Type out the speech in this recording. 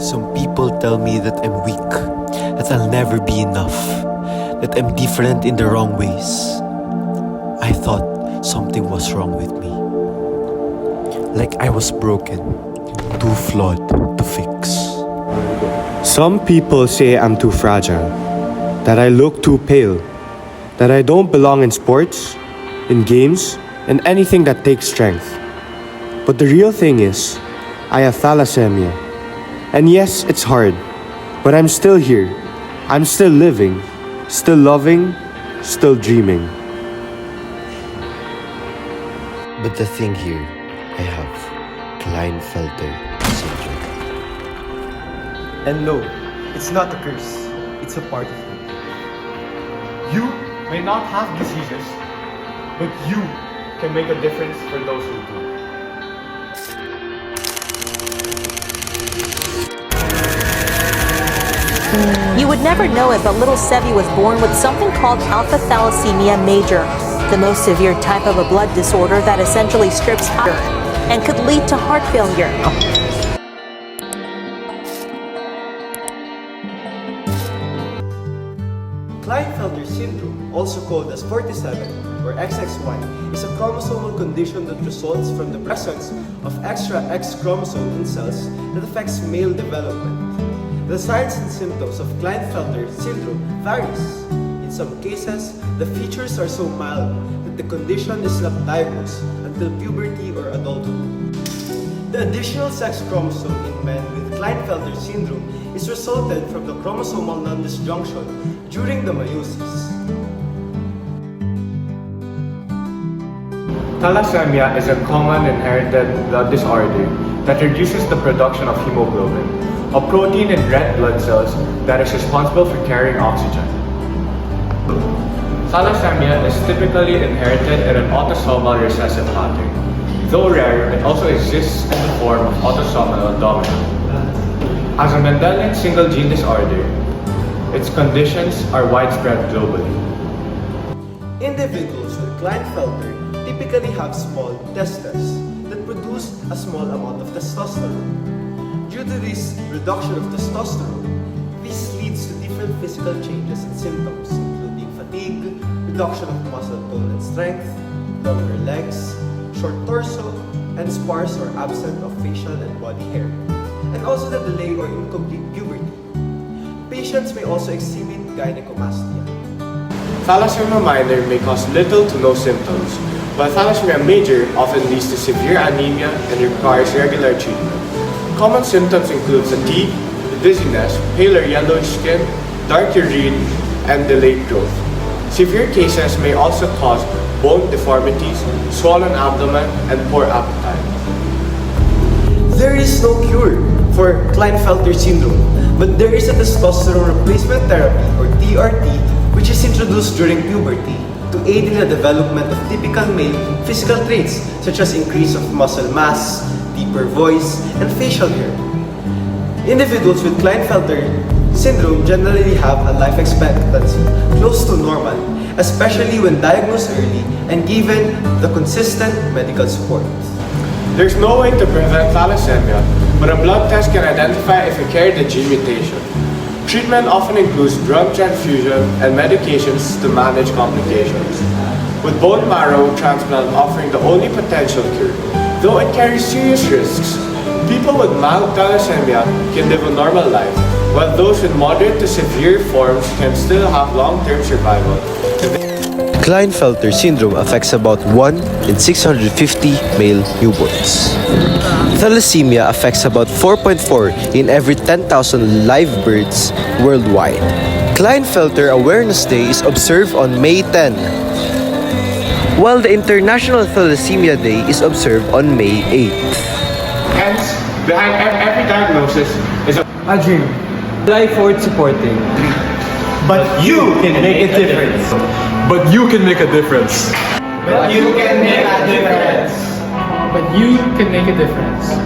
Some people tell me that I'm weak, that I'll never be enough, that I'm different in the wrong ways. I thought something was wrong with me. Like I was broken, too flawed to fix. Some people say I'm too fragile, that I look too pale, that I don't belong in sports, in games, and anything that takes strength. But the real thing is, I have thalassemia. And yes, it's hard, but I'm still here. I'm still living, still loving, still dreaming. But the thing here, I have Klinefelter syndrome. And no, it's not a curse, it's a part of me. You may not have diseases, but you can make a difference for those who do. You would never know it, but little Sevi was born with something called alpha thalassemia major, the most severe type of a blood disorder that essentially strips iron and could lead to heart failure. Klinefelter syndrome, also called as 47 or XXY, is a chromosomal condition that results from the presence of extra X chromosome in cells that affects male development. The signs and symptoms of Klinefelter syndrome varies. In some cases, the features are so mild that the condition is not diagnosed until puberty or adulthood. The additional sex chromosome in men with Klinefelter syndrome is resulted from the chromosomal non-disjunction during the meiosis. Thalassemia is a common inherited blood disorder that reduces the production of hemoglobin, a protein in red blood cells that is responsible for carrying oxygen. Thalassemia is typically inherited in an autosomal recessive pattern. Though rare, it also exists in the form of autosomal dominant. As a Mendelian single gene disorder, its conditions are widespread globally. Individuals with Klinefelter typically have small testes that produce a small amount of testosterone. Due to this reduction of testosterone, this leads to different physical changes and symptoms, including fatigue, reduction of muscle tone and strength, longer legs, short torso, and sparse or absent of facial and body hair, and also the delay or incomplete puberty. Patients may also exhibit gynecomastia. Thalassemia minor may cause little to no symptoms, while thalassemia major often leads to severe anemia and requires regular treatment. Common symptoms include fatigue, dizziness, paler yellowish skin, dark urine, and delayed growth. Severe cases may also cause bone deformities, swollen abdomen, and poor appetite. There is no cure for Klinefelter syndrome, but there is a testosterone replacement therapy or TRT which is introduced during puberty to aid in the development of typical male physical traits such as increase of muscle mass, deeper voice, and facial hair. Individuals with Klinefelter syndrome generally have a life expectancy close to normal, especially when diagnosed early and given the consistent medical support. There's no way to prevent thalassemia, but a blood test can identify if you carry the gene mutation. Treatment often includes drug transfusion and medications to manage complications, with bone marrow transplant offering the only potential cure. Though it carries serious risks, people with mild thalassemia can live a normal life, while those with moderate to severe forms can still have long-term survival. Klinefelter syndrome affects about 1 in 650 male newborns. Thalassemia affects about 4.4 in every 10,000 live births worldwide. Klinefelter Awareness Day is observed on May 10, while the International Thalassemia Day is observed on May 8. Hence, behind every diagnosis is a dream. Life worth supporting. But you can make a difference. But you can make a difference. But you can make a difference. But you can make a difference.